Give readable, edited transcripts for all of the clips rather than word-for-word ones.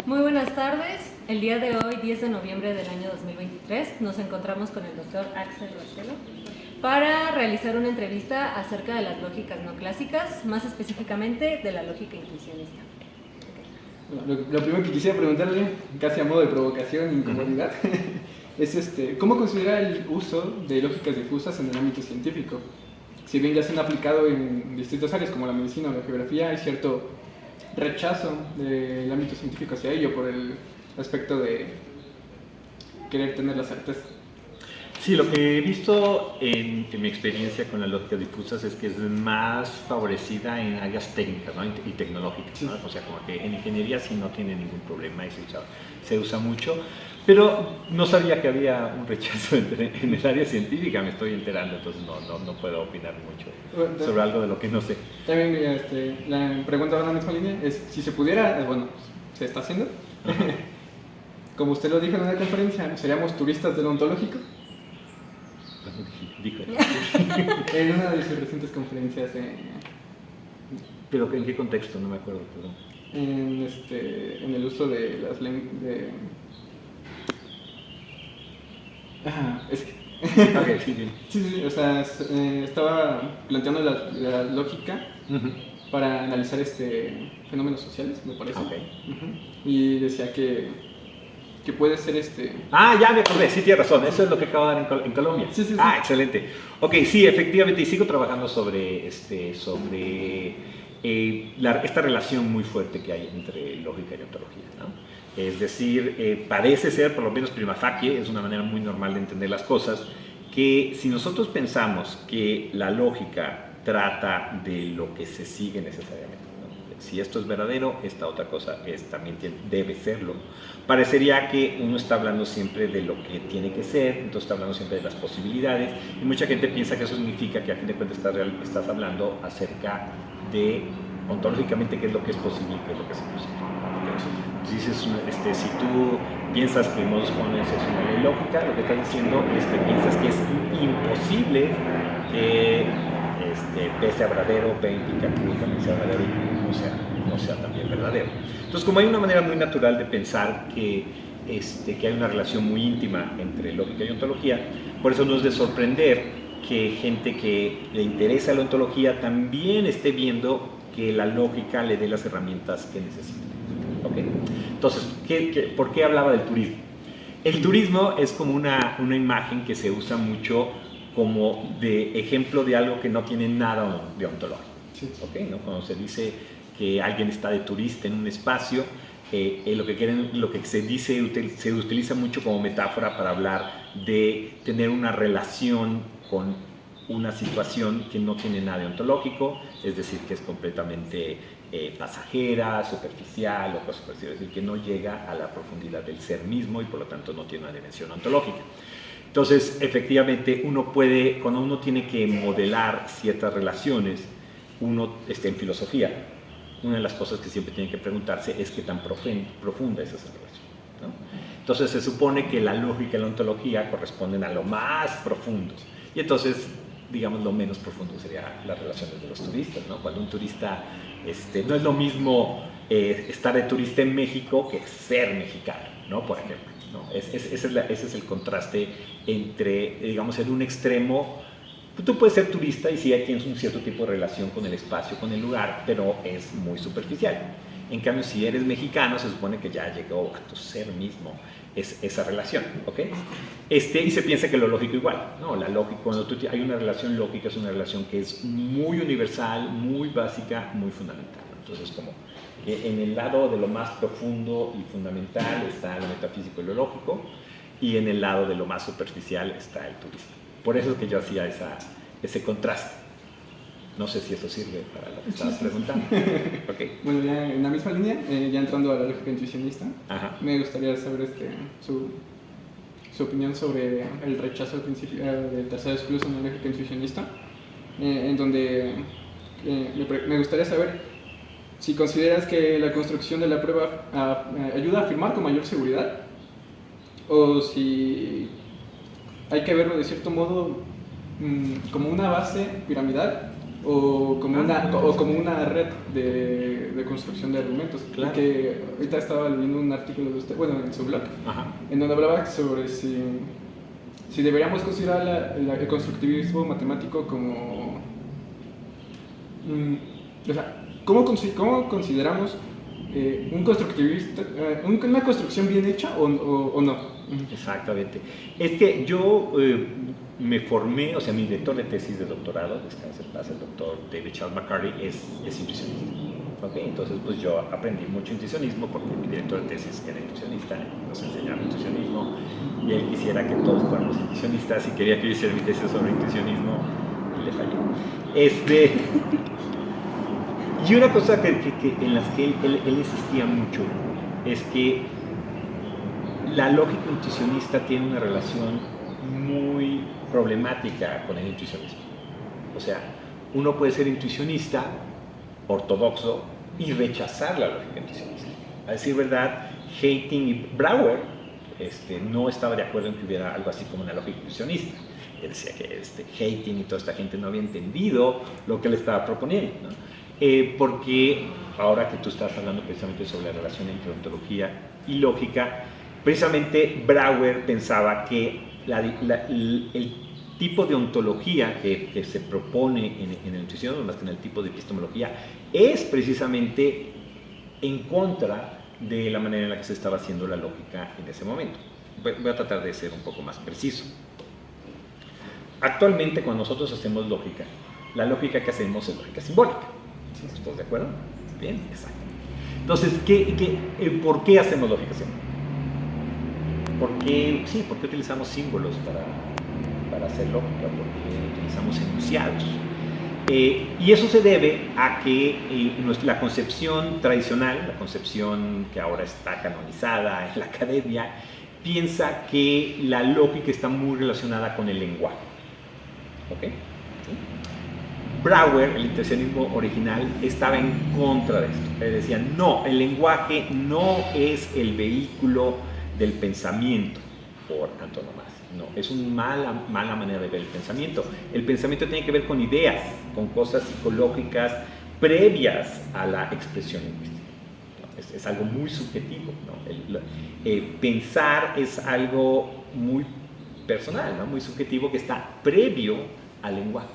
Muy buenas tardes. El día de hoy, 10 de noviembre del año 2023, nos encontramos con el doctor Axel Barcelo para realizar una entrevista acerca de las lógicas no clásicas, más específicamente de la lógica intuicionista. Lo primero que quisiera preguntarle, casi a modo de provocación e incomodidad, es ¿cómo considera el uso de lógicas difusas en el ámbito científico? Si bien ya se han aplicado en distintas áreas como la medicina o la geografía, hay cierto rechazo del ámbito científico hacia ello por el aspecto de querer tener la certeza. Sí, lo que he visto en mi experiencia con las lógicas difusas es que es más favorecida en áreas técnicas, ¿no? y tecnológicas, ¿no? O sea, como que en ingeniería sí no tiene ningún problema y se usa mucho, pero no sabía que había un rechazo en el área científica, me estoy enterando, entonces no puedo opinar mucho sobre algo de lo que no sé. También la pregunta va en la misma línea, es si se pudiera, bueno, se está haciendo, como usted lo dijo en una conferencia, ¿seríamos turistas del ontológico? Dijo. En una de sus recientes conferencias, ¿Pero en qué contexto? No me acuerdo, perdón. en el uso de las lenguas. Es que. Okay, sí. Sí, o sea, estaba planteando la lógica para analizar fenómenos sociales, me parece. Okay. Y decía que puede ser Ya me acordé, sí, tienes razón, eso es lo que acabo de dar en Colombia. Sí. Excelente. Ok, sí, efectivamente, y sigo trabajando sobre esta relación muy fuerte que hay entre lógica y ontología, ¿no? Es decir, parece ser, por lo menos prima facie, es una manera muy normal de entender las cosas, que si nosotros pensamos que la lógica trata de lo que se sigue necesariamente, si esto es verdadero, esta otra cosa también debe serlo. Parecería que uno está hablando siempre de lo que tiene que ser, entonces está hablando siempre de las posibilidades, y mucha gente piensa que eso significa que a fin de cuentas estás hablando acerca de ontológicamente qué es lo que es posible y qué es lo que es imposible. Dices, si tú piensas que Moses Jones es una ley lógica, lo que estás diciendo es que piensas que es imposible que P sea verdadero, P implica que U también sea verdadero y Q no sea también verdadero. Entonces, como hay una manera muy natural de pensar que hay una relación muy íntima entre lógica y ontología, por eso no es de sorprender que gente que le interesa la ontología también esté viendo que la lógica le dé las herramientas que necesita. ¿Okay? Entonces, ¿por qué hablaba del turismo? El turismo es como una imagen que se usa mucho como de ejemplo de algo que no tiene nada de ontológico. Sí. ¿Okay? ¿No? Cuando se dice que alguien está de turista en un espacio, lo que se utiliza mucho como metáfora para hablar de tener una relación con una situación que no tiene nada de ontológico, es decir, que es completamente pasajera, superficial o cosas así, es decir, que no llega a la profundidad del ser mismo y por lo tanto no tiene una dimensión ontológica. Entonces, efectivamente, cuando uno tiene que modelar ciertas relaciones, en filosofía, una de las cosas que siempre tiene que preguntarse es qué tan profunda es esa relación, ¿no? Entonces, se supone que la lógica y la ontología corresponden a lo más profundo. Y entonces, digamos, lo menos profundo sería las relaciones de los turistas, ¿no? Cuando un turista, no es lo mismo estar de turista en México que ser mexicano, ¿no? Por ejemplo, ¿no? Ese es el contraste entre, digamos, en un extremo, tú puedes ser turista y sí tienes un cierto tipo de relación con el espacio, con el lugar, pero es muy superficial. En cambio, si eres mexicano, se supone que ya llegó a tu ser mismo esa relación, ¿ok? Y se piensa que lo lógico igual, ¿no? La lógica, cuando hay una relación lógica, es una relación que es muy universal, muy básica, muy fundamental, ¿no? Entonces, como en el lado de lo más profundo y fundamental está lo metafísico y lo lógico, y en el lado de lo más superficial está el turismo. Por eso es que yo hacía ese contraste. No sé si eso sirve para lo que estabas preguntando. Okay. Bueno, ya en la misma línea, ya entrando a la lógica intuicionista, me gustaría saber su opinión sobre el rechazo al principio del tercer excluso en la lógica intuicionista, en donde me gustaría saber si consideras que la construcción de la prueba ayuda a afirmar con mayor seguridad, o si hay que verlo de cierto modo como una base piramidal o como una red de construcción de argumentos. Claro. Que ahorita estaba leyendo un artículo de usted, bueno, en su blog, Ajá. en donde hablaba sobre si deberíamos considerar el constructivismo matemático como... o sea, ¿cómo consideramos un constructivista, una construcción bien hecha o no? Exactamente. Es que yo me formé, o sea, mi director de tesis de doctorado, descanse en paz, el doctor David Charles McCarty, es intuicionista. ¿Okay? Entonces, pues yo aprendí mucho intuicionismo porque mi director de tesis era intuicionista, nos enseñaba intuicionismo y él quisiera que todos fuéramos intuicionistas y quería que yo hiciera mi tesis sobre intuicionismo y le fallé. Y una cosa en las que él insistía mucho es que la lógica intuicionista tiene una relación muy problemática con el intuicionismo. O sea, uno puede ser intuicionista, ortodoxo, y rechazar la lógica intuicionista. A decir verdad, Hayting y Brouwer no estaba de acuerdo en que hubiera algo así como una lógica intuicionista. Él decía que Hayting y toda esta gente no había entendido lo que él estaba proponiendo, ¿no? Porque ahora que tú estás hablando precisamente sobre la relación entre ontología y lógica, precisamente Brouwer pensaba que el tipo de ontología que se propone en el intuicionismo, más que en el tipo de epistemología, es precisamente en contra de la manera en la que se estaba haciendo la lógica en ese momento. Voy a tratar de ser un poco más preciso. Actualmente, cuando nosotros hacemos lógica, la lógica que hacemos es lógica simbólica. ¿Estás de acuerdo? Bien, exacto. Entonces, ¿por qué hacemos lógica simbólica? ¿Por qué utilizamos símbolos para hacer lógica? ¿Por qué utilizamos enunciados? Y eso se debe a que la concepción tradicional, la concepción que ahora está canonizada en la academia, piensa que la lógica está muy relacionada con el lenguaje. ¿Ok? ¿Sí? Brouwer, el intuicionismo original, estaba en contra de esto. Él decía, no, el lenguaje no es el vehículo del pensamiento por antonomasia. No, es una mala manera de ver el pensamiento. El pensamiento tiene que ver con ideas, con cosas psicológicas previas a la expresión lingüística. ¿No? Es algo muy subjetivo, ¿no? Pensar es algo muy personal, ¿no? Muy subjetivo, que está previo al lenguaje.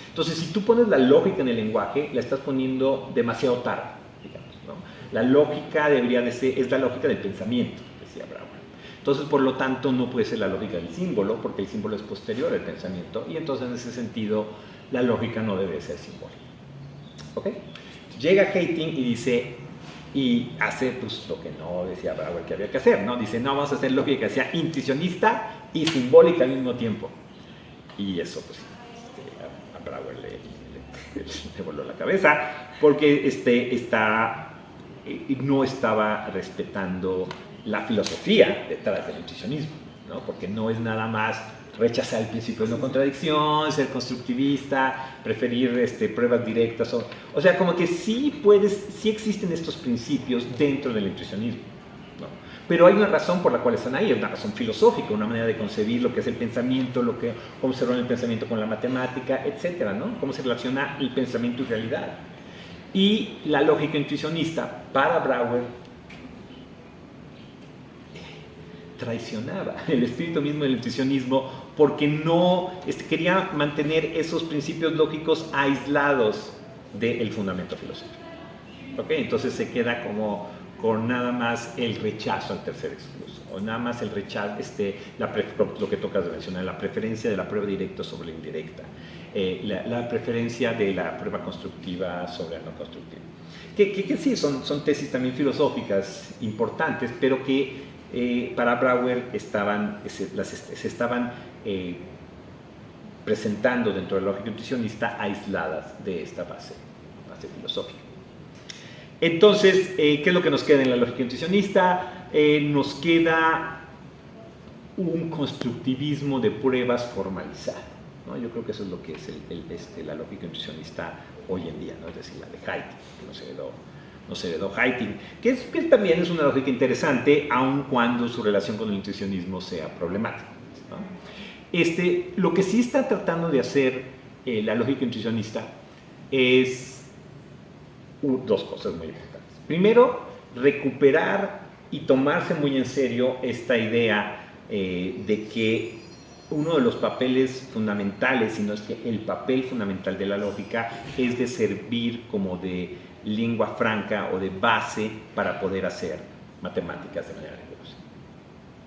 Entonces, si tú pones la lógica en el lenguaje, la estás poniendo demasiado tarde, digamos, ¿no? La lógica debería de ser, es la lógica del pensamiento, decía Brouwer. Entonces, por lo tanto, no puede ser la lógica del símbolo, porque el símbolo es posterior al pensamiento, y entonces, en ese sentido, la lógica no debe ser simbólica. ¿Ok? Llega Hayting y dice, y hace pues lo que no decía Brouwer que había que hacer, ¿no? Dice, no, vamos a hacer lógica que sea intuicionista y simbólica al mismo tiempo. Y eso, pues, a Brouwer le voló la cabeza, porque no estaba respetando la filosofía detrás del intuicionismo, ¿no? Porque no es nada más rechazar el principio de no contradicción, ser constructivista, preferir pruebas directas, o sea, como que sí existen estos principios dentro del intuicionismo, ¿no? Pero hay una razón por la cual están ahí, es una razón filosófica, una manera de concebir lo que es el pensamiento, cómo se relaciona el pensamiento con la matemática, etcétera, ¿no? Cómo se relaciona el pensamiento y realidad. Y la lógica intuicionista, para Brouwer, traicionaba el espíritu mismo del intuicionismo, porque no quería mantener esos principios lógicos aislados del fundamento filosófico. ¿Okay? Entonces se queda como con nada más el rechazo al tercer excluso, o nada más el rechazo, lo que tocas de mencionar, la preferencia de la prueba directa sobre la indirecta, la preferencia de la prueba constructiva sobre la no constructiva. Que sí, son tesis también filosóficas importantes, pero que para Brouwer se estaban presentando dentro de la lógica intuicionista aisladas de esta base filosófica. Entonces, ¿qué es lo que nos queda en la lógica intuicionista? Nos queda un constructivismo de pruebas formalizado, ¿no? Yo creo que eso es lo que es la lógica intuicionista hoy en día, ¿no? Es decir, la de Hayting, que nos heredó Hayting, que también es una lógica interesante, aun cuando su relación con el intuicionismo sea problemática, ¿no? Lo que sí está tratando de hacer la lógica intuicionista es dos cosas muy importantes. Primero, recuperar y tomarse muy en serio esta idea de que uno de los papeles fundamentales, si no es que el papel fundamental de la lógica, es de servir como de lengua franca o de base para poder hacer matemáticas de manera rigurosa.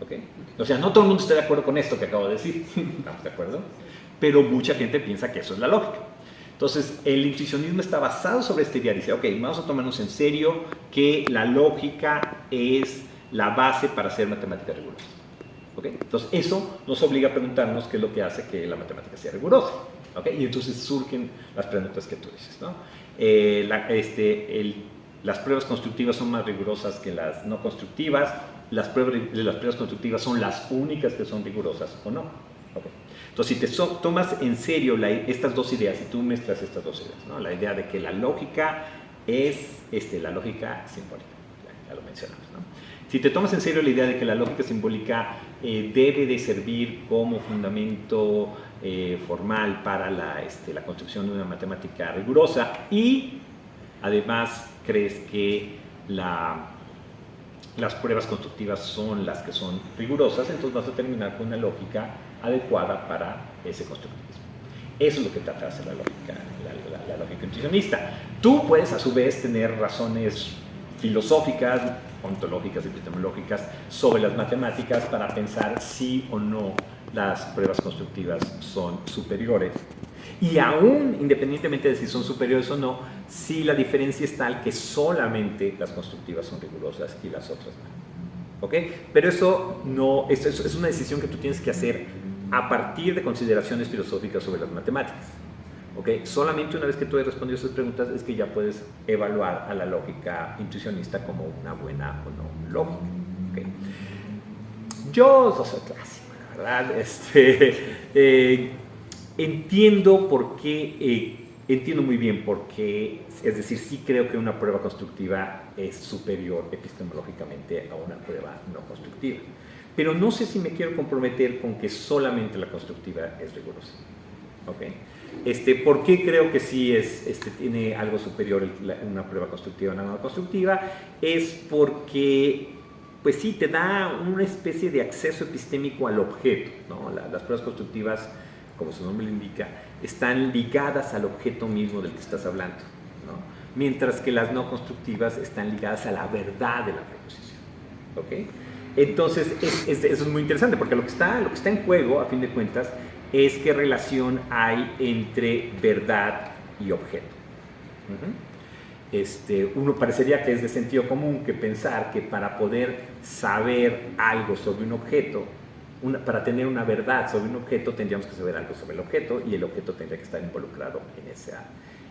¿Okay? O sea, no todo el mundo está de acuerdo con esto que acabo de decir, ¿estamos de acuerdo? Pero mucha gente piensa que eso es la lógica. Entonces, el intuicionismo está basado sobre esta idea. Dice, ok, vamos a tomarnos en serio que la lógica es la base para hacer matemáticas rigurosas. ¿Okay? Entonces, eso nos obliga a preguntarnos qué es lo que hace que la matemática sea rigurosa. ¿Okay? Y entonces surgen las preguntas que tú dices, ¿no? Las pruebas constructivas son más rigurosas que las no constructivas. Las pruebas constructivas son las únicas que son rigurosas o no. Okay. Entonces, si te tomas en serio estas dos ideas, si tú mezclas estas dos ideas, ¿no? La idea de que la lógica es la lógica simbólica, ya lo mencionamos, ¿no? Si te tomas en serio la idea de que la lógica simbólica debe de servir como fundamento formal para la construcción de una matemática rigurosa y además crees que las pruebas constructivas son las que son rigurosas, entonces vas a terminar con una lógica adecuada para ese constructivismo. Eso es lo que trata de hacer la lógica intuicionista. Tú puedes a su vez tener razones filosóficas, ontológicas, epistemológicas sobre las matemáticas para pensar si o no las pruebas constructivas son superiores. Y aún, independientemente de si son superiores o no, si la diferencia es tal que solamente las constructivas son rigurosas y las otras no. ¿Ok? Pero eso es una decisión que tú tienes que hacer a partir de consideraciones filosóficas sobre las matemáticas. ¿Ok? Solamente una vez que tú has respondido esas preguntas es que ya puedes evaluar a la lógica intuicionista como una buena o no lógica. ¿Ok? Yo soy clásico, la verdad. Entiendo por qué, entiendo muy bien por qué, es decir, sí creo que una prueba constructiva es superior epistemológicamente a una prueba no constructiva. Pero no sé si me quiero comprometer con que solamente la constructiva es rigurosa. ¿Okay? ¿Por qué creo que sí tiene algo superior una prueba constructiva a una no constructiva? Es porque, pues sí, te da una especie de acceso epistémico al objeto, ¿no? Las pruebas constructivas, como su nombre lo indica, están ligadas al objeto mismo del que estás hablando, ¿no? Mientras que las no constructivas están ligadas a la verdad de la proposición. ¿Okay? Entonces, eso es muy interesante, porque lo que está en juego, a fin de cuentas, es qué relación hay entre verdad y objeto. Uno parecería que es de sentido común que pensar que para poder saber algo sobre un objeto, para tener una verdad sobre un objeto, tendríamos que saber algo sobre el objeto y el objeto tendría que estar involucrado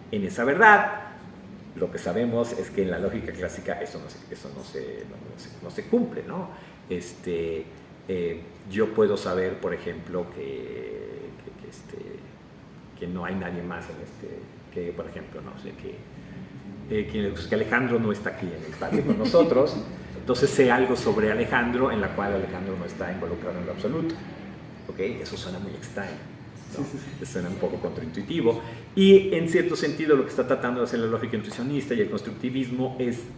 en esa verdad. Lo que sabemos es que en la lógica clásica eso no se cumple, ¿no? Yo puedo saber, por ejemplo, que no hay nadie más que por ejemplo, no sé, que Alejandro no está aquí en el patio con nosotros. Entonces sé algo sobre Alejandro en la cual Alejandro no está involucrado en lo absoluto. ¿Okay? Eso suena muy extraño, ¿no? Sí. Suena un poco contraintuitivo. Y en cierto sentido lo que está tratando de hacer la lógica intuicionista y el constructivismo es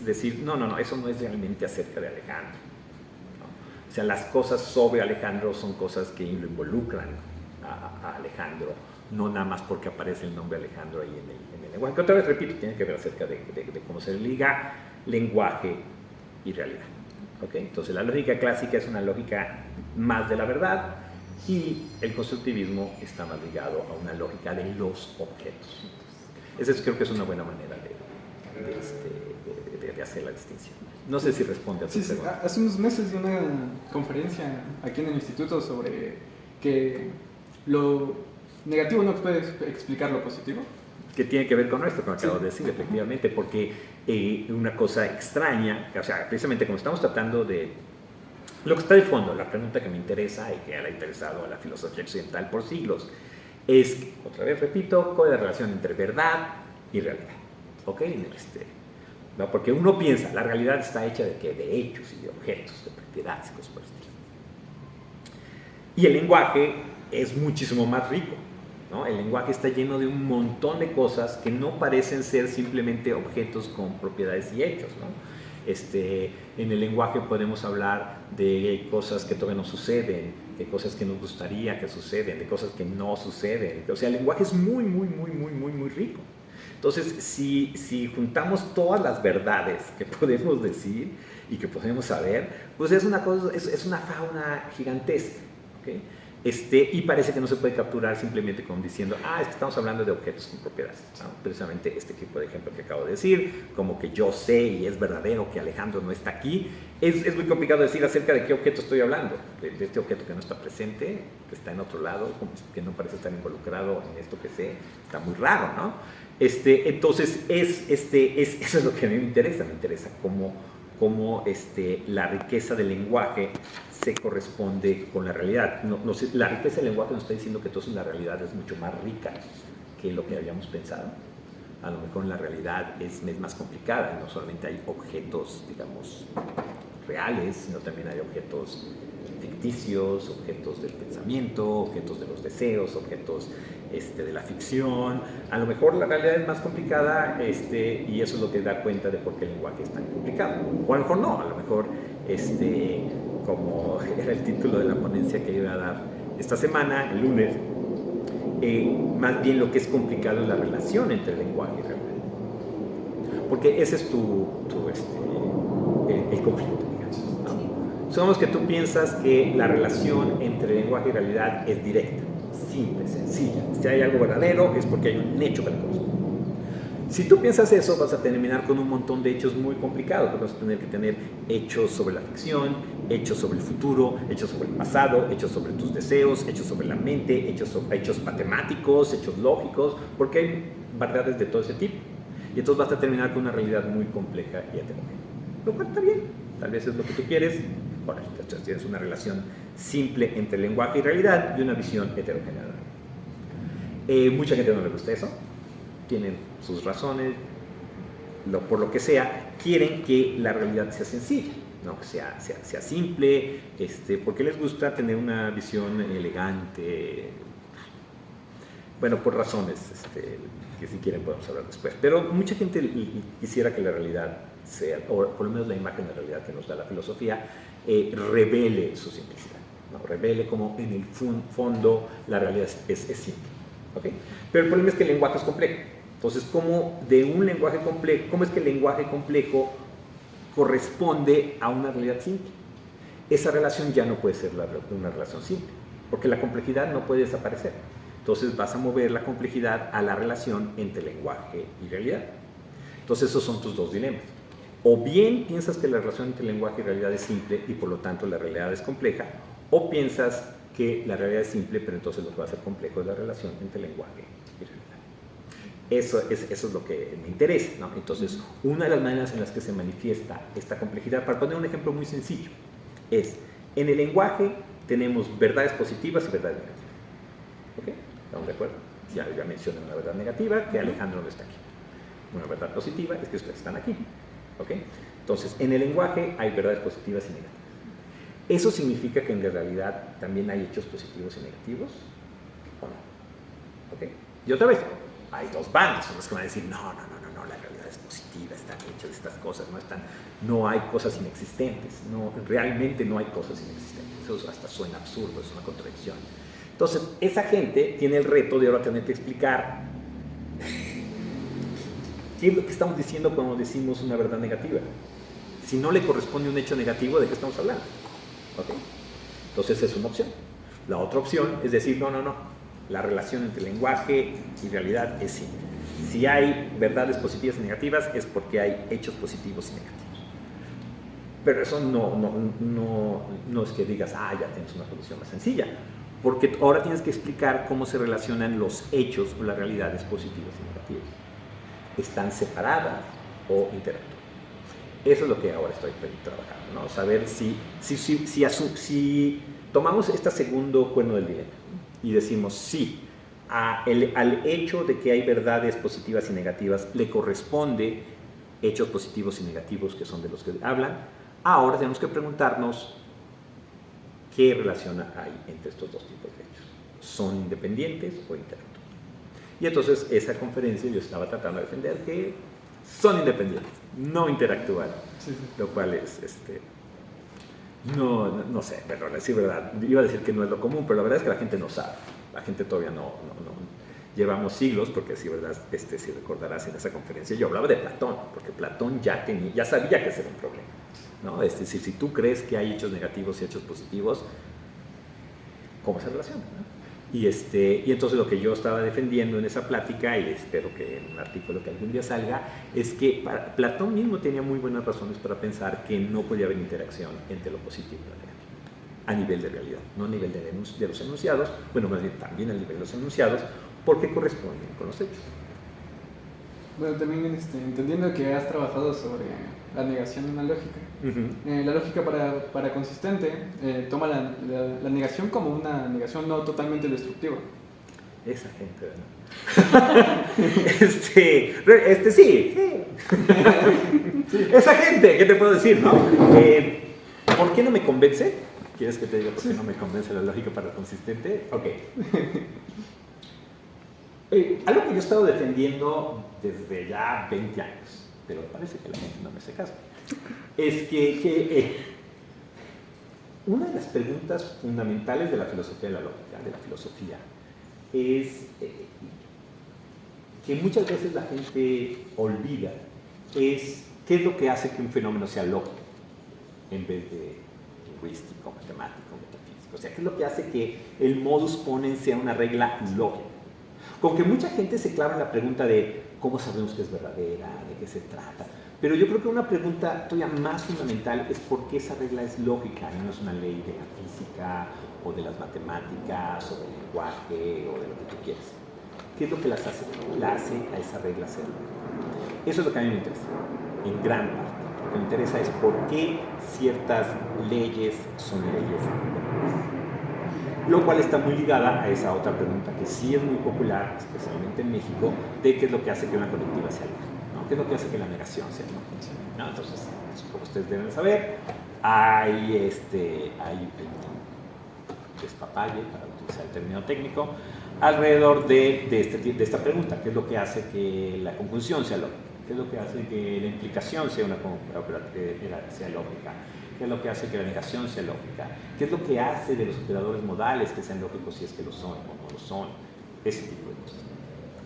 decir, no, eso no es realmente acerca de Alejandro, ¿no? O sea, las cosas sobre Alejandro son cosas que lo involucran a Alejandro, no nada más porque aparece el nombre Alejandro ahí en el lenguaje. Que otra vez repito, tiene que ver acerca de cómo se liga lenguaje y realidad. ¿Okay? Entonces la lógica clásica es una lógica más de la verdad y el constructivismo está más ligado a una lógica de los objetos. Esa creo que es una buena manera de hacer la distinción. No sé si responde a tu pregunta. Hace unos meses di una conferencia aquí en el instituto sobre que lo negativo no puede explicar lo positivo. Que tiene que ver con esto, como acabo de decir, efectivamente, porque una cosa extraña, o sea, precisamente como estamos tratando de lo que está de fondo, la pregunta que me interesa y que le ha interesado a la filosofía occidental por siglos, es, otra vez repito, cuál es la relación entre verdad y realidad. ¿Ok? ¿no? Porque uno piensa, la realidad está hecha de hechos y de objetos, de propiedades y cosas por el estilo. Y el lenguaje es muchísimo más rico, ¿no? El lenguaje está lleno de un montón de cosas que no parecen ser simplemente objetos con propiedades y hechos, ¿no? En el lenguaje podemos hablar de cosas que todavía no suceden, de cosas que nos gustaría que suceden, de cosas que no suceden. O sea, el lenguaje es muy rico. Entonces, si juntamos todas las verdades que podemos decir y que podemos saber, pues es una fauna gigantesca, ¿okay? Y parece que no se puede capturar simplemente como diciendo, es que estamos hablando de objetos con propiedades, ¿no? Precisamente este tipo de ejemplo que acabo de decir, como que yo sé y es verdadero que Alejandro no está aquí, es muy complicado decir acerca de qué objeto estoy hablando, de este objeto que no está presente, que está en otro lado, que no parece estar involucrado en esto que sé, está muy raro, ¿no? Entonces, eso es lo que a mí me interesa cómo la riqueza del lenguaje se corresponde con la realidad. La riqueza del lenguaje nos está diciendo que entonces la realidad es mucho más rica que lo que habíamos pensado. A lo mejor la realidad es más complicada, no solamente hay objetos, digamos, reales, sino también hay objetos ficticios, objetos del pensamiento, objetos de los deseos, objetos de la ficción. A lo mejor la realidad es más complicada y eso es lo que da cuenta de por qué el lenguaje es tan complicado. O a lo mejor no, a lo mejor como era el título de la ponencia que iba a dar esta semana, el lunes, más bien lo que es complicado es la relación entre el lenguaje y la realidad. Porque ese es el conflicto, digamos, ¿no? Supongamos que tú piensas que la relación entre lenguaje y realidad es directa, simple, sencilla. Si hay algo verdadero es porque hay un hecho que le corresponde. Si tú piensas eso, vas a terminar con un montón de hechos muy complicados. Vas a tener que tener hechos sobre la ficción, hechos sobre el futuro, hechos sobre el pasado, hechos sobre tus deseos, hechos sobre la mente, hechos matemáticos, hechos lógicos, porque hay verdades de todo ese tipo. Y entonces vas a terminar con una realidad muy compleja y heterogénea. Lo cual está bien, tal vez es lo que tú quieres. Bueno, entonces tienes una relación simple entre lenguaje y realidad y una visión heterogénea. Mucha gente no le gusta eso, tienen sus razones, por lo que sea, quieren que la realidad sea sencilla, ¿no? Que sea simple, porque les gusta tener una visión elegante. Bueno, por razones que si quieren podemos hablar después. Pero mucha gente quisiera que la realidad sea, o por lo menos la imagen de realidad que nos da la filosofía, revele su simplicidad, ¿no? Revele como en el fondo la realidad es simple, ¿okay? Pero el problema es que el lenguaje es complejo. Entonces, ¿cómo es que el lenguaje complejo corresponde a una realidad simple? Esa relación ya no puede ser una relación simple, porque la complejidad no puede desaparecer. Entonces vas a mover la complejidad a la relación entre lenguaje y realidad. Entonces esos son tus dos dilemas. O bien piensas que la relación entre lenguaje y realidad es simple y por lo tanto la realidad es compleja, o piensas que la realidad es simple, pero entonces lo que va a ser complejo es la relación entre lenguaje y realidad. Eso es lo que me interesa, ¿no? Entonces, una de las maneras en las que se manifiesta esta complejidad, para poner un ejemplo muy sencillo, es, en el lenguaje tenemos verdades positivas y verdades negativas. ¿Ok? ¿Estamos de acuerdo? Ya mencioné una verdad negativa, que Alejandro no está aquí. Una verdad positiva es que ustedes están aquí. ¿Ok? Entonces, en el lenguaje hay verdades positivas y negativas. ¿Eso significa que en la realidad también hay hechos positivos y negativos? ¿O no? ¿Ok? Y otra vez, hay dos bandas, son los que van a decir, no, la realidad es positiva, están hechas estas cosas, no hay cosas inexistentes, realmente no hay cosas inexistentes. Eso hasta suena absurdo, es una contradicción. Entonces, esa gente tiene el reto de ahora tener que explicar qué es lo que estamos diciendo cuando decimos una verdad negativa. Si no le corresponde un hecho negativo, ¿de qué estamos hablando? ¿Okay? Entonces, es una opción. La otra opción es decir, no. La relación entre lenguaje y realidad es simple. Si hay verdades positivas y negativas, es porque hay hechos positivos y negativos. Pero eso no es que digas, ya tienes una solución más sencilla. Porque ahora tienes que explicar cómo se relacionan los hechos o las realidades positivas y negativas. ¿Están separadas o interactúan? Eso es lo que ahora estoy trabajando, ¿no? Saber si tomamos este segundo cuerno del dilema y decimos sí, al hecho de que hay verdades positivas y negativas le corresponde hechos positivos y negativos que son de los que hablan, ahora tenemos que preguntarnos qué relación hay entre estos dos tipos de hechos. ¿Son independientes o interactúan? Y entonces esa conferencia yo estaba tratando de defender que son independientes, no interactúan, lo cual es, no sé, pero decir verdad, iba a decir que no es lo común, pero la verdad es que la gente no sabe, la gente todavía no llevamos siglos, porque sí, verdad, si recordarás en esa conferencia yo hablaba de Platón, porque Platón ya sabía que ese era un problema, ¿no? Es decir, si tú crees que hay hechos negativos y hechos positivos, ¿cómo se relacionan? ¿No? Y entonces lo que yo estaba defendiendo en esa plática, y espero que en un artículo que algún día salga, es que Platón mismo tenía muy buenas razones para pensar que no podía haber interacción entre lo positivo y lo negativo, a nivel de realidad, no a nivel de los enunciados, bueno, más bien también a nivel de los enunciados, porque corresponden con los hechos. Bueno, también entendiendo que has trabajado sobre la negación analógica, la lógica para consistente toma la negación como una negación no totalmente destructiva. Esa gente, ¿verdad? Sí. Esa gente, ¿qué te puedo decir, no? ¿Por qué no me convence? ¿Quieres que te diga por qué no me convence la lógica para consistente? Ok. Algo que yo he estado defendiendo desde ya 20 años, pero parece que la gente no me hace caso, es que una de las preguntas fundamentales de la filosofía de la lógica, de la filosofía, es que muchas veces la gente olvida, es qué es lo que hace que un fenómeno sea lógico en vez de lingüístico, matemático, metafísico. O sea, qué es lo que hace que el modus ponens sea una regla lógica. Con que mucha gente se clava en la pregunta de cómo sabemos que es verdadera, de qué se trata. Pero yo creo que una pregunta todavía más fundamental es por qué esa regla es lógica y no es una ley de la física o de las matemáticas o del lenguaje o de lo que tú quieras. ¿Qué es lo que la hace a esa regla ser lógica? Eso es lo que a mí me interesa, en gran parte. Lo que me interesa es por qué ciertas leyes son leyes lógicas. Lo cual está muy ligada a esa otra pregunta que sí es muy popular, especialmente en México, de qué es lo que hace que una colectiva sea lógica, ¿no? ¿Qué es lo que hace que la negación sea lógica? ¿No? Entonces, como ustedes deben saber, hay un despapalle, para utilizar el término técnico, alrededor de esta pregunta, qué es lo que hace que la conjunción sea lógica, qué es lo que hace que la implicación sea lógica, qué es lo que hace que la negación sea lógica, qué es lo que hace de los operadores modales que sean lógicos si es que lo son o no lo son, ese tipo de cosas.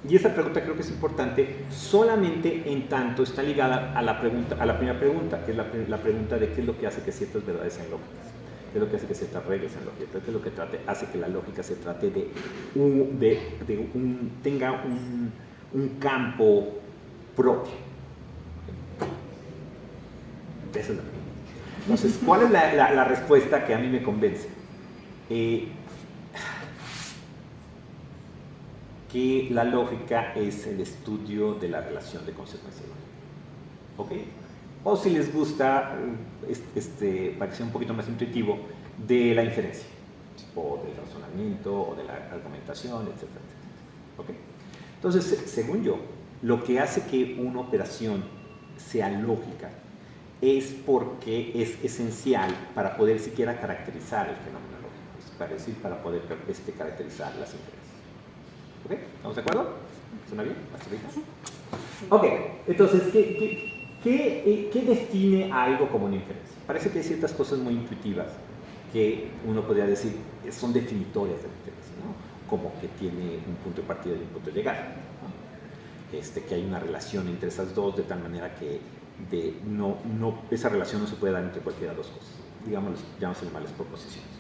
Y esa pregunta creo que es importante solamente en tanto está ligada a la primera pregunta, que es la pregunta de qué es lo que hace que ciertas verdades sean lógicas, qué es lo que hace que ciertas reglas sean lógicas, qué es lo que hace que la lógica se trate tenga un campo propio. Esa es la pregunta. Entonces, ¿cuál es la respuesta que a mí me convence? Que la lógica es el estudio de la relación de consecuencia lógica. ¿Ok? O si les gusta, para que sea un poquito más intuitivo, de la inferencia, o del razonamiento, o de la argumentación, etcétera, etcétera. ¿Ok? Entonces, según yo, lo que hace que una operación sea lógica es porque es esencial para poder siquiera caracterizar el fenómeno lógico, para poder caracterizar las inferencias. ¿Ok? ¿Estamos de acuerdo? ¿Suena bien? ¿Hasta ahorita? Sí. Ok, entonces, ¿qué define a algo como una inferencia? Parece que hay ciertas cosas muy intuitivas que uno podría decir son definitorias de la inferencia, ¿no? Como que tiene un punto de partida y un punto de llegada, ¿no? Que hay una relación entre esas dos de tal manera que esa relación no se puede dar entre cualquiera de dos cosas, llamémosle malas proposiciones.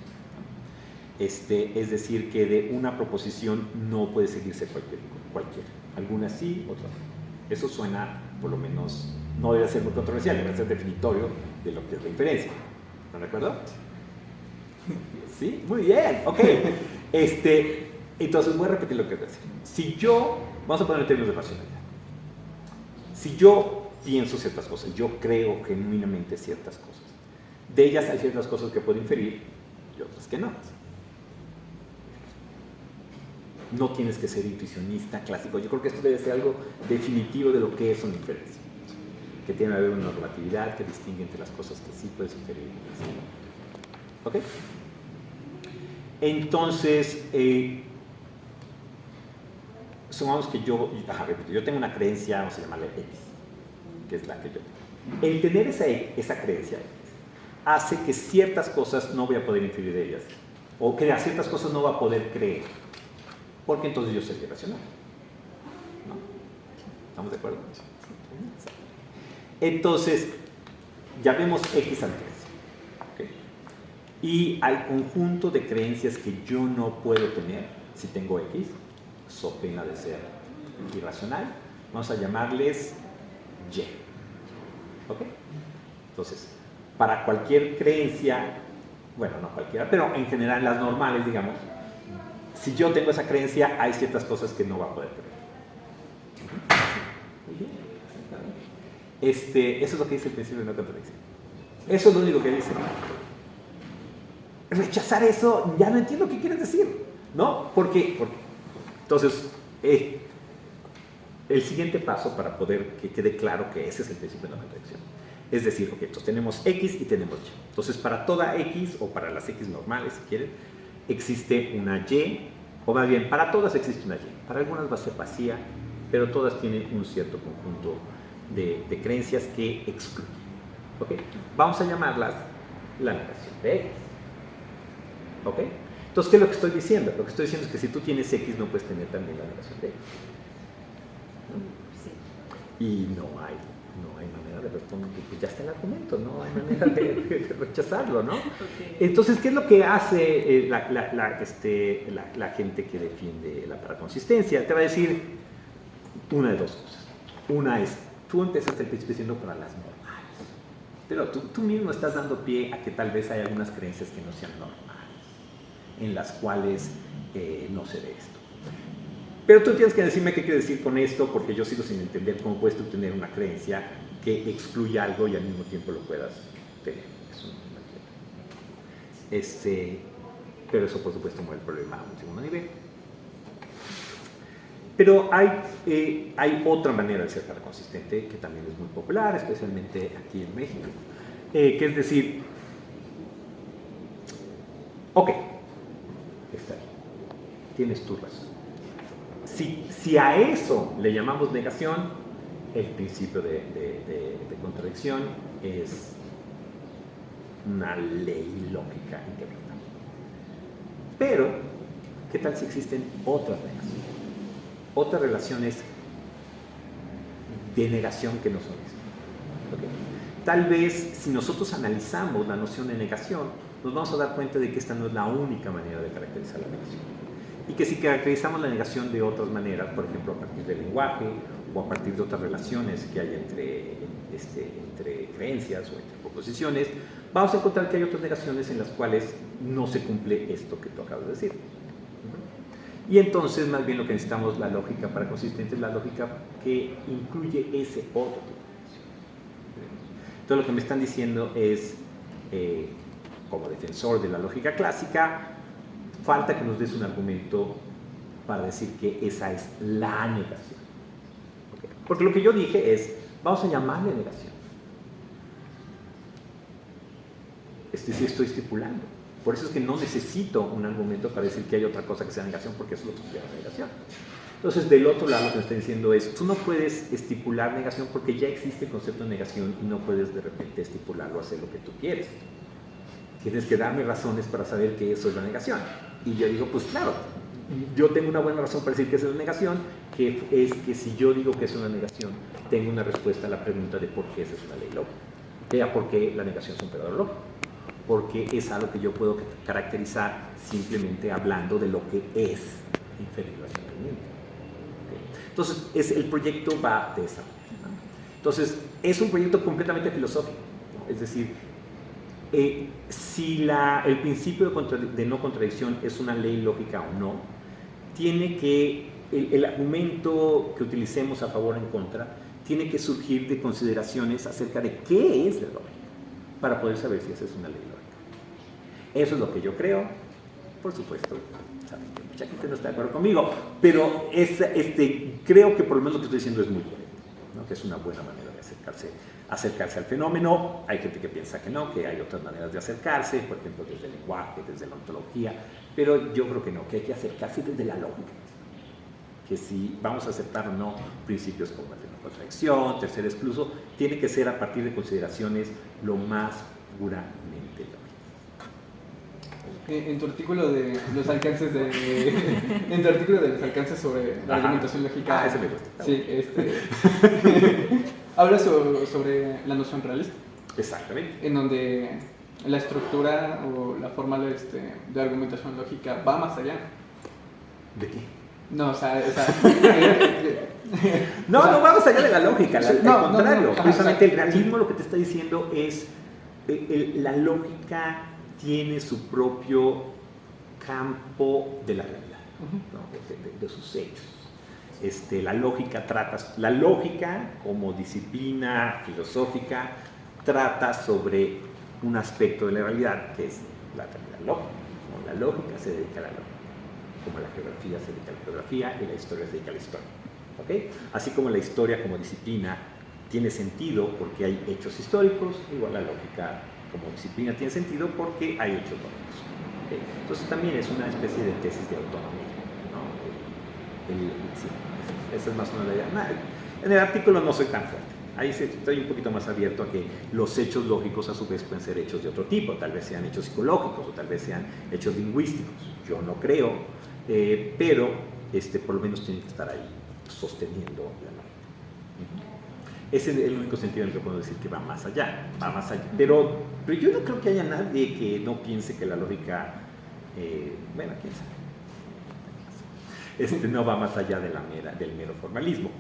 Es decir, que de una proposición no puede seguirse cualquiera. Algunas sí, otras no. Eso suena, por lo menos, no debe ser muy controversial, debe ser definitorio de lo que es la inferencia. ¿Están de acuerdo? Sí, muy bien, ok. Entonces voy a repetir lo que voy a decir. Vamos a poner en términos de racionalidad. Si yo pienso ciertas cosas, yo creo genuinamente ciertas cosas. De ellas hay ciertas cosas que puedo inferir y otras que no. No tienes que ser intuicionista clásico. Yo creo que esto debe ser algo definitivo de lo que es una inferencia. Que tiene que haber una normatividad que distingue entre las cosas que sí puedes inferir y las que no. ¿Ok? Entonces, Supongamos que yo tengo una creencia, vamos a llamarle X, que es la que yo tengo. El tener esa creencia hace que ciertas cosas no voy a poder inferir de ellas, o que a ciertas cosas no va a poder creer, porque entonces yo soy irracional. ¿No? ¿Estamos de acuerdo? Entonces, llamemos X a la creencia. ¿Okay? Y al conjunto de creencias que yo no puedo tener, si tengo X, so pena de ser irracional, vamos a llamarles Y. ¿Ok? Entonces, para cualquier creencia, bueno, no cualquiera, pero en general las normales, digamos, si yo tengo esa creencia, hay ciertas cosas que no va a poder creer. Eso es lo que dice el principio de no contradicción. Eso es lo único que dice. Rechazar eso, ya no entiendo qué quieres decir, ¿no? ¿Por qué? Entonces, el siguiente paso para poder que quede claro que ese es el principio de no contradicción. Es decir, ok, entonces tenemos X y tenemos Y. Entonces, para toda X, o para las X normales, si quieren, existe una Y, o más bien, para todas existe una Y. Para algunas va a ser vacía, pero todas tienen un cierto conjunto de creencias que excluyen. ¿Okay? Vamos a llamarlas la negación de X. ¿Ok? Entonces, ¿qué es lo que estoy diciendo? Lo que estoy diciendo es que si tú tienes X, no puedes tener también la negación de X. ¿No? Y no hay manera de responder, pues ya está el argumento, no hay manera de rechazarlo, ¿no? Okay. Entonces, ¿qué es lo que hace la gente que defiende la paraconsistencia? Te va a decir una de dos cosas. Una es, tú empezaste el principio diciendo para las normales, pero tú mismo estás dando pie a que tal vez hay algunas creencias que no sean normales, en las cuales no se ve esto. Pero tú tienes que decirme qué quiere decir con esto, porque yo sigo sin entender cómo puedes tú tener una creencia que excluya algo y al mismo tiempo lo puedas tener. Eso no me entiendo. Pero eso, por supuesto, mueve el problema a un segundo nivel. Pero hay otra manera de ser paraconsistente que también es muy popular, especialmente aquí en México, que es decir, ok, está bien, tienes tu razón. Si a eso le llamamos negación, el principio de contradicción es una ley lógica inquebrantable. Pero, ¿qué tal si existen otras negaciones? Otras relaciones de negación que no son esas. ¿Okay? Tal vez, si nosotros analizamos la noción de negación, nos vamos a dar cuenta de que esta no es la única manera de caracterizar la negación. Y que si caracterizamos la negación de otras maneras, por ejemplo, a partir del lenguaje o a partir de otras relaciones que hay entre creencias o entre proposiciones, vamos a encontrar que hay otras negaciones en las cuales no se cumple esto que tú acabas de decir. Y entonces, más bien lo que necesitamos, la lógica paraconsistente, es la lógica que incluye ese otro tipo de negación. Entonces, lo que me están diciendo es, como defensor de la lógica clásica, falta que nos des un argumento para decir que esa es la negación. ¿Okay? Porque lo que yo dije es, vamos a llamarle negación. Sí estoy estipulando. Por eso es que no necesito un argumento para decir que hay otra cosa que sea negación, porque eso es lo que se llama negación. Entonces, del otro lado, lo que me está diciendo es, tú no puedes estipular negación porque ya existe el concepto de negación y no puedes de repente estipularlo, hacer lo que tú quieres. Tienes que darme razones para saber que eso es la negación. Y yo digo, pues claro, yo tengo una buena razón para decir que eso es una negación, que es que si yo digo que es una negación, tengo una respuesta a la pregunta de por qué esa es una ley lógica. ¿Por qué la negación es un operador lógico? Porque es algo que yo puedo caracterizar simplemente hablando de lo que es inferior racionalmente. ¿Okay? Entonces, el proyecto va de esa manera, ¿no? Entonces, es un proyecto completamente filosófico, ¿no? Es decir, si el principio de no contradicción es una ley lógica o no, tiene que, el argumento que utilicemos a favor o en contra, tiene que surgir de consideraciones acerca de qué es la lógica, para poder saber si esa es una ley lógica. Eso es lo que yo creo. Por supuesto, saben que mucha gente no está de acuerdo conmigo, pero creo que por lo menos lo que estoy diciendo es muy bueno, ¿no? Que es una buena manera de acercarse al fenómeno. Hay gente que piensa que no, que hay otras maneras de acercarse, por ejemplo, desde el lenguaje, desde la ontología, pero yo creo que no, que hay que acercarse desde la lógica. que si vamos a aceptar o no principios como el de no contradicción, tercer excluso, tiene que ser a partir de consideraciones lo más puramente lógicas. En tu artículo de los alcances sobre la argumentación lógica, ese me gusta. Sí, habla sobre la noción realista. Exactamente. En donde la estructura o la forma de argumentación lógica va más allá. ¿De qué? No, o sea no va más allá de la lógica, al contrario. No, precisamente el realismo lo que te está diciendo es la lógica tiene su propio campo de la realidad, ¿no? de sus hechos. La lógica como disciplina filosófica trata sobre un aspecto de la realidad que es la realidad lógica, ¿no? La lógica se dedica a la lógica, como la geografía se dedica a la geografía y la historia se dedica a la historia, ¿okay? Así como la historia como disciplina tiene sentido porque hay hechos históricos, igual la lógica como disciplina tiene sentido porque hay hechos lógicos, ¿okay? Entonces también es una especie de tesis de autonomía, ¿no? Sí, esa es más o menos la idea. En el artículo no soy tan fuerte, ahí estoy un poquito más abierto a que los hechos lógicos a su vez pueden ser hechos de otro tipo, tal vez sean hechos psicológicos o tal vez sean hechos lingüísticos, yo no creo, pero por lo menos tienen que estar ahí sosteniendo la lógica. Ese es el único sentido en el que puedo decir que va más allá, pero yo no creo que haya nadie que no piense que la lógica, bueno, quién sabe, no va más allá de del mero formalismo.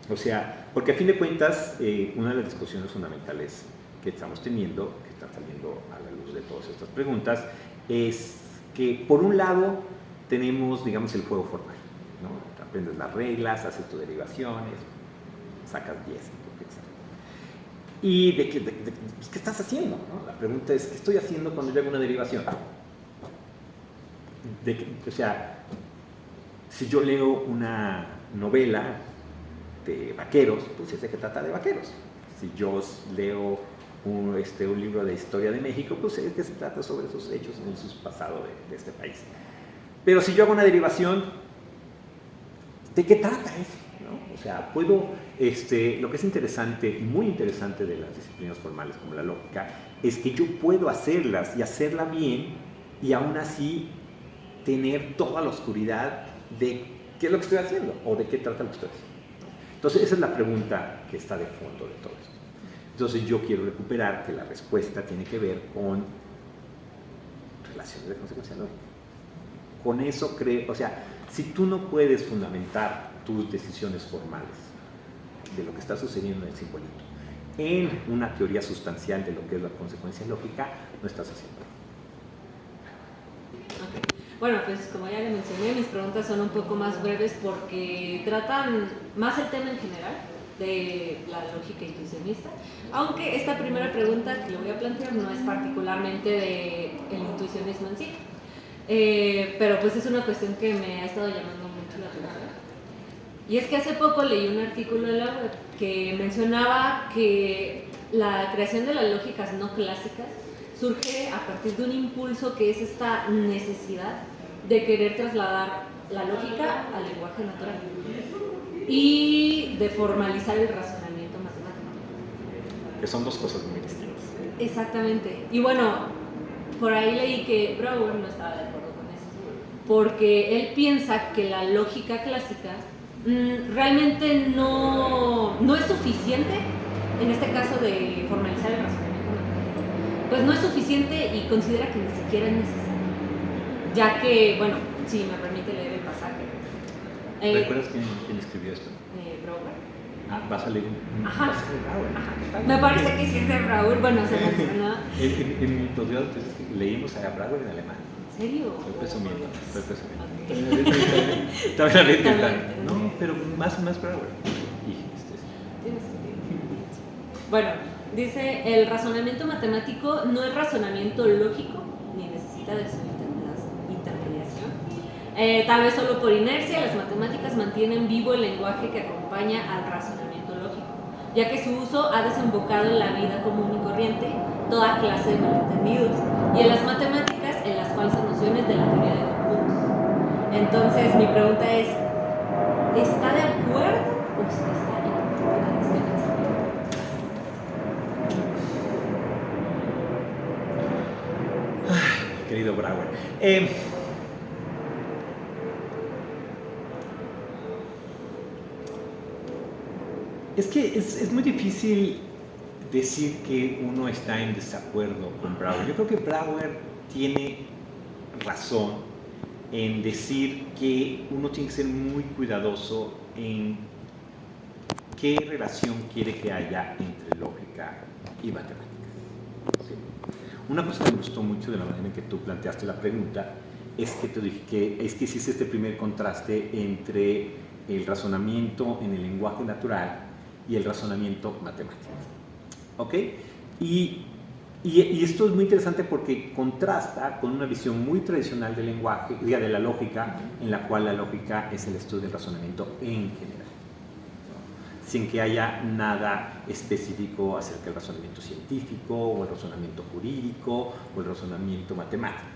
O sea, porque a fin de cuentas, una de las discusiones fundamentales que estamos teniendo, que están saliendo a la luz de todas estas preguntas, es que por un lado tenemos, digamos, el juego formal, ¿no? Aprendes las reglas, haces tus derivaciones, sacas 10. ¿Y qué estás haciendo? ¿No? La pregunta es, ¿qué estoy haciendo cuando yo hago una derivación? O sea, si yo leo una novela de vaqueros, pues sé que trata de vaqueros. Si yo leo un libro de historia de México, pues sé que se trata sobre esos hechos en el pasado de este país. Pero si yo hago una derivación, ¿de qué trata eso? ¿No? O sea, puedo, lo que es interesante, muy interesante de las disciplinas formales como la lógica, es que yo puedo hacerlas y hacerla bien y aún así tener toda la oscuridad de qué es lo que estoy haciendo o de qué trata lo que estoy haciendo. Entonces, esa es la pregunta que está de fondo de todo esto. Entonces, yo quiero recuperar que la respuesta tiene que ver con relaciones de consecuencia lógica. Con eso creo, o sea, si tú no puedes fundamentar tus decisiones formales de lo que está sucediendo en el simbolito en una teoría sustancial de lo que es la consecuencia lógica, no estás haciendo. Okay. Bueno, pues como ya le mencioné, mis preguntas son un poco más breves porque tratan más el tema en general de la lógica intuicionista, aunque esta primera pregunta que le voy a plantear no es particularmente del intuicionismo en sí, pero pues es una cuestión que me ha estado llamando mucho la atención. Y es que hace poco leí un artículo en la web que mencionaba que la creación de las lógicas no clásicas surge a partir de un impulso que es esta necesidad de querer trasladar la lógica al lenguaje natural y de formalizar el razonamiento matemático. Que son dos cosas muy distintas. Exactamente. Y bueno, por ahí leí que Brouwer no estaba de acuerdo con esto, porque él piensa que la lógica clásica realmente no es suficiente, en este caso de formalizar el razonamiento matemático, pues no es suficiente y considera que ni siquiera es necesario, ya que, bueno, si me permite leer el pasaje. ¿Recuerdas quién escribió esto? Brouwer. Va a salir un Ajá. Brouwer. Ajá. Me parece que sí es de Brouwer, bueno, se mencionó. En mi posgrado leímos a Brouwer en alemán. ¿En serio? Estoy presumiendo. Okay. También. No, pero más Brouwer. Tiene sentido. Bueno, dice, el razonamiento matemático no es razonamiento lógico, ni necesita de su intermediación. Tal vez solo por inercia, las matemáticas mantienen vivo el lenguaje que acompaña al razonamiento lógico, ya que su uso ha desembocado en la vida común y corriente toda clase de malentendidos, y en las matemáticas en las falsas nociones de la teoría de conjuntos. Entonces, mi pregunta es, está de acuerdo o está en contra de este pensamiento. Querido Brouwer, es que es muy difícil decir que uno está en desacuerdo con Brouwer. Yo creo que Brouwer tiene razón en decir que uno tiene que ser muy cuidadoso en qué relación quiere que haya entre lógica y matemáticas. ¿Sí? Una cosa que me gustó mucho de la manera en que tú planteaste la pregunta es que te dije que hiciste este primer contraste entre el razonamiento en el lenguaje natural y el razonamiento matemático. ¿Ok? Y esto es muy interesante porque contrasta con una visión muy tradicional del lenguaje, de la lógica, en la cual la lógica es el estudio del razonamiento en general, ¿no? Sin que haya nada específico acerca del razonamiento científico, o el razonamiento jurídico, o el razonamiento matemático.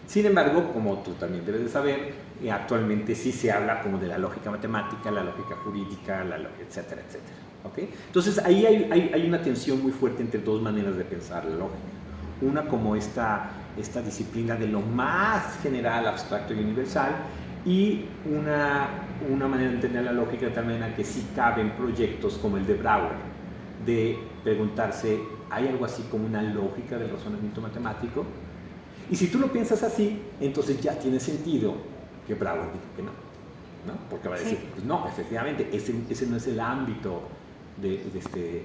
Sin embargo, como tú también debes de saber, actualmente sí se habla como de la lógica matemática, la lógica jurídica, etcétera, etcétera. ¿Okay? Entonces ahí hay una tensión muy fuerte entre dos maneras de pensar la lógica. Una como esta disciplina de lo más general, abstracto y universal, y una manera de entender la lógica de tal manera que sí caben proyectos como el de Brouwer, de preguntarse, ¿hay algo así como una lógica del razonamiento matemático? Y si tú lo piensas así, entonces ya tiene sentido que Brouwer dijo que no, ¿no? Porque va a decir, pues no, efectivamente, ese no es el ámbito de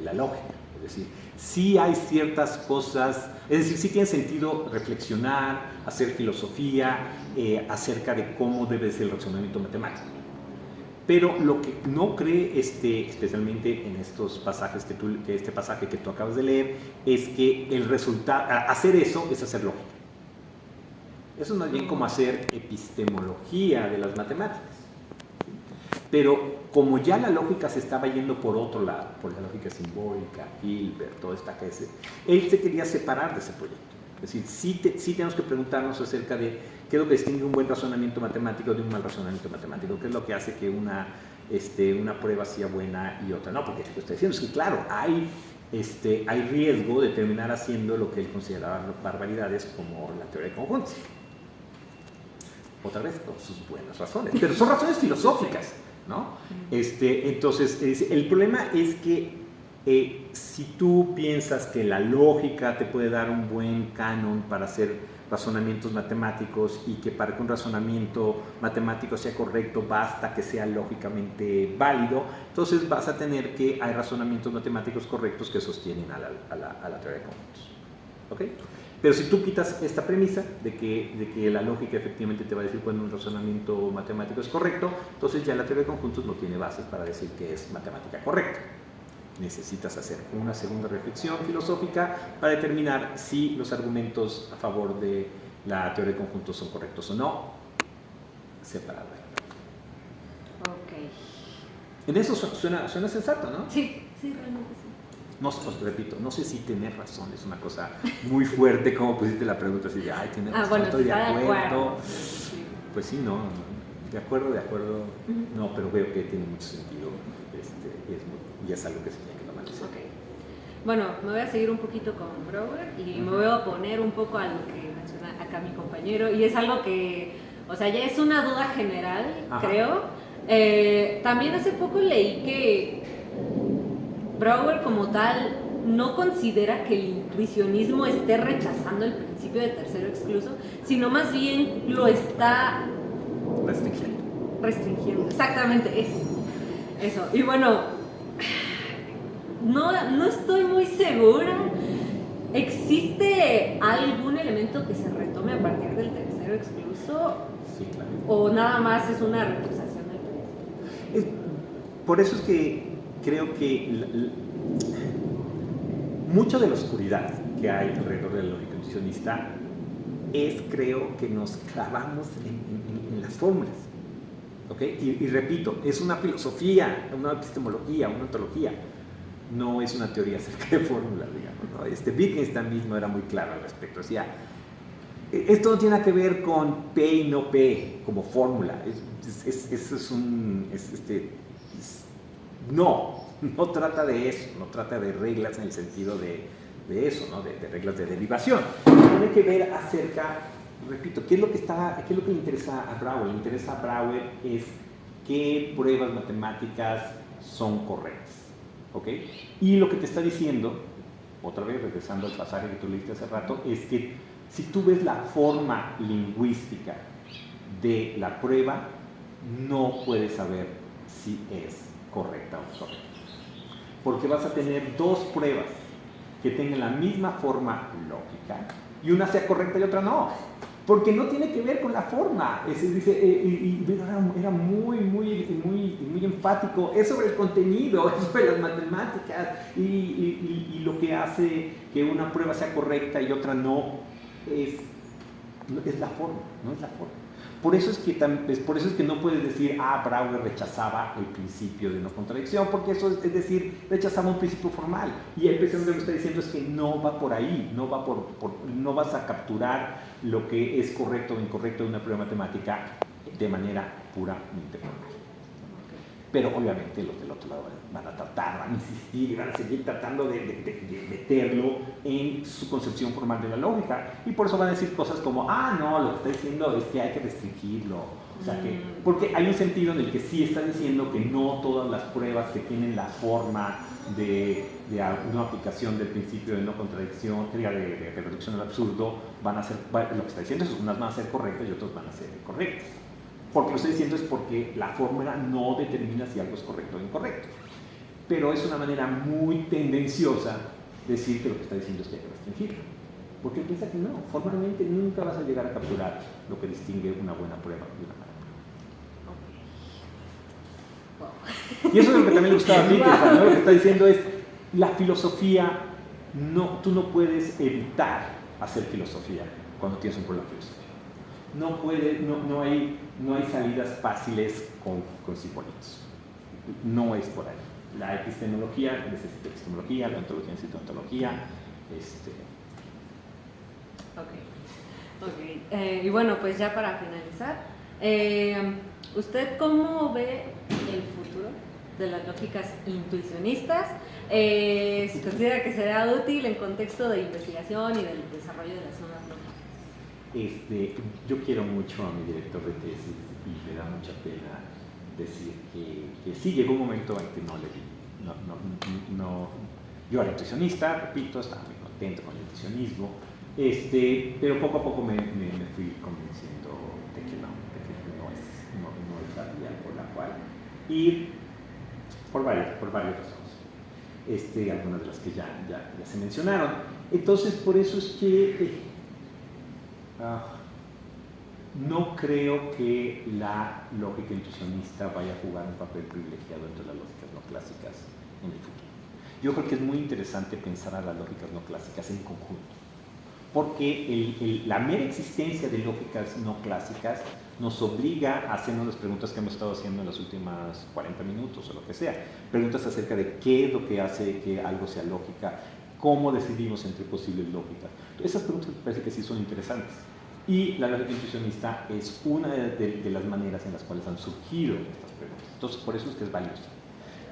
la lógica. Es decir, sí hay ciertas cosas, es decir, sí tiene sentido reflexionar, hacer filosofía acerca de cómo debe ser el razonamiento matemático. Pero lo que no cree especialmente en estos pasajes que este pasaje que tú acabas de leer, es que el resultado, hacer eso es hacer lógica. Eso es más bien como hacer epistemología de las matemáticas. Pero como ya la lógica se estaba yendo por otro lado, por la lógica simbólica, Hilbert, toda esta que él se quería separar de ese proyecto. Es decir, sí tenemos que preguntarnos acerca de qué es lo que distingue un buen razonamiento matemático de un mal razonamiento matemático, qué es lo que hace que una prueba sea buena y otra no, porque lo que estoy diciendo es que claro, hay riesgo de terminar haciendo lo que él consideraba barbaridades como la teoría de conjuntos. Otra vez, con sus buenas razones, pero son razones filosóficas, ¿no? Entonces, el problema es que si tú piensas que la lógica te puede dar un buen canon para hacer razonamientos matemáticos y que para que un razonamiento matemático sea correcto basta que sea lógicamente válido, entonces vas a tener que hay razonamientos matemáticos correctos que sostienen a la teoría de conjuntos. ¿Ok? Pero si tú quitas esta premisa de que la lógica efectivamente te va a decir cuando un razonamiento matemático es correcto, entonces ya la teoría de conjuntos no tiene bases para decir que es matemática correcta. Necesitas hacer una segunda reflexión filosófica para determinar si los argumentos a favor de la teoría de conjuntos son correctos o no, separado. Ok. En eso suena sensato, ¿no? Sí, realmente sí. No, os repito, no sé si tener razón es una cosa muy fuerte, como pusiste la pregunta así de, ay, tienes razón, bueno, estoy de acuerdo. Sí. Pues sí, no, de acuerdo, no, pero veo que tiene mucho sentido y es algo que se tiene que tomar en serio. Okay. Bueno, me voy a seguir un poquito con Brouwer y me voy a oponer un poco a lo que menciona acá mi compañero, y es algo que, o sea, ya es una duda general, creo. También hace poco leí que Brouwer como tal no considera que el intuicionismo esté rechazando el principio de tercero excluso, sino más bien lo está restringiendo. Exactamente, eso. Y bueno, no estoy muy segura. ¿Existe algún elemento que se retome a partir del tercero excluso? Sí, claro. ¿O nada más es una retrosación del principio? Por eso es que creo que mucho de la oscuridad que hay alrededor de la lógica intuicionista creo que nos clavamos en las fórmulas. ¿Okay? Y repito, es una filosofía, una epistemología, una ontología, no es una teoría acerca de fórmulas, digamos, ¿no? Wittgenstein mismo era muy claro al respecto, decía, Esto no tiene que ver con P y no P como fórmula. No trata de eso, no trata de reglas en el sentido de eso, ¿no? de reglas de derivación. Tiene que ver acerca, repito, ¿qué es lo que le interesa a Brouwer? Le interesa a Brouwer es qué pruebas matemáticas son correctas, ¿ok? Y lo que te está diciendo, otra vez regresando al pasaje que tú leíste hace rato, es que si tú ves la forma lingüística de la prueba, no puedes saber si es correcta o no correcta. Porque vas a tener dos pruebas que tengan la misma forma lógica y una sea correcta y otra no. Porque no tiene que ver con la forma. Era muy enfático. Es sobre el contenido, es sobre las matemáticas y lo que hace que una prueba sea correcta y otra no es la forma, no es la forma. Por eso es que no puedes decir, Brouwer rechazaba el principio de no contradicción, porque eso es decir, rechazaba un principio formal. Y el PCM lo que está diciendo es que no va por ahí, no vas a capturar lo que es correcto o incorrecto de una prueba matemática de manera puramente formal. Pero obviamente los del otro lado van a insistir y van a seguir tratando de meterlo en su concepción formal de la lógica. Y por eso van a decir cosas como, no, lo que está diciendo es que hay que restringirlo. O sea porque hay un sentido en el que sí está diciendo que no todas las pruebas que tienen la forma de una aplicación del principio de no contradicción, de reducción al absurdo, van a ser, lo que está diciendo es que unas van a ser correctas y otras van a ser incorrectas. Porque lo estoy diciendo es porque la fórmula no determina si algo es correcto o incorrecto. Pero es una manera muy tendenciosa decir que lo que está diciendo es que hay que restringirlo. Porque piensa que no, formalmente nunca vas a llegar a capturar lo que distingue una buena prueba de una mala prueba. Y eso es lo que también le gustaba a Wittgenstein, ¿no? Lo que está diciendo es, la filosofía, tú no puedes evitar hacer filosofía cuando tienes un problema de filosofía. No hay salidas fáciles con simbolitos. No es por ahí. La epistemología necesita epistemología, la ontología necesita ontología. Y bueno, pues ya para finalizar, ¿usted cómo ve el futuro de las lógicas intuicionistas? ¿Si considera que será útil en contexto de investigación y del desarrollo de las nuevas lógicas? Yo quiero mucho a mi director de tesis y me da mucha pena decir que sí, llegó un momento en que no le di. Yo era intuicionista, repito, estaba muy contento con el intuicionismo, pero poco a poco me fui convenciendo de que no es la vía por la cual ir, por varias razones, algunas de las que ya se mencionaron. Entonces, por eso es que no creo que la lógica intuicionista vaya a jugar un papel privilegiado entre las lógicas no clásicas en el futuro. Yo creo que es muy interesante pensar a las lógicas no clásicas en conjunto, porque la mera existencia de lógicas no clásicas nos obliga a hacernos las preguntas que hemos estado haciendo en los últimos 40 minutos o lo que sea. Preguntas acerca de qué es lo que hace que algo sea lógica, cómo decidimos entre posibles lógicas. Esas preguntas me parece que sí son interesantes. Y la lógica intuicionista es una de las maneras en las cuales han surgido estas preguntas. Entonces, por eso es que es valiosa.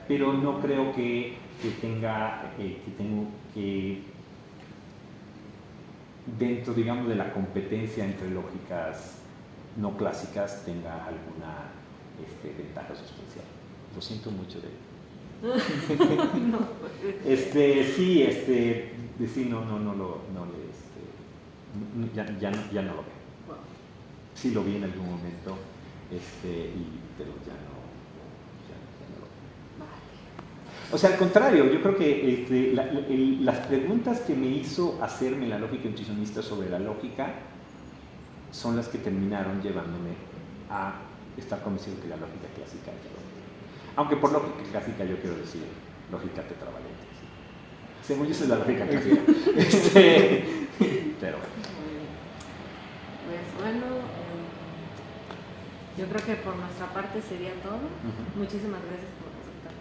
Pero no creo que dentro, digamos, de la competencia entre lógicas no clásicas tenga alguna ventaja sustancial. Lo siento mucho de ya no lo veo. Sí lo vi en algún momento, pero ya no lo veo. O sea, al contrario, yo creo que las preguntas que me hizo hacerme la lógica intuicionista sobre la lógica son las que terminaron llevándome a estar convencido que la lógica clásica es la lógica. Aunque por lógica clásica yo quiero decir lógica tetravalente. ¿Sí? Según yo, esa es la lógica clásica. Pero pues bueno, yo creo que por nuestra parte sería todo. Muchísimas gracias por aceptar.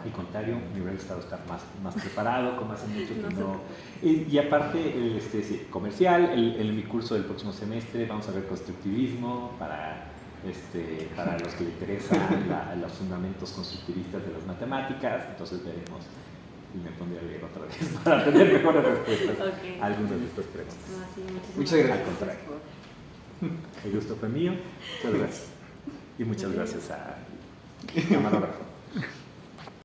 al contrario, me hubiera gustado estar más preparado, como hace mucho que no. Y aparte, sí, comercial, en mi curso del próximo semestre vamos a ver constructivismo para los que les interesan los fundamentos constructivistas de las matemáticas, entonces veremos y me pondré a leer otra vez para tener mejores respuestas a algunas de estas preguntas. Muchas gracias. Al contrario. El gusto fue mío. Muchas gracias. Y muchas gracias a camarógrafo.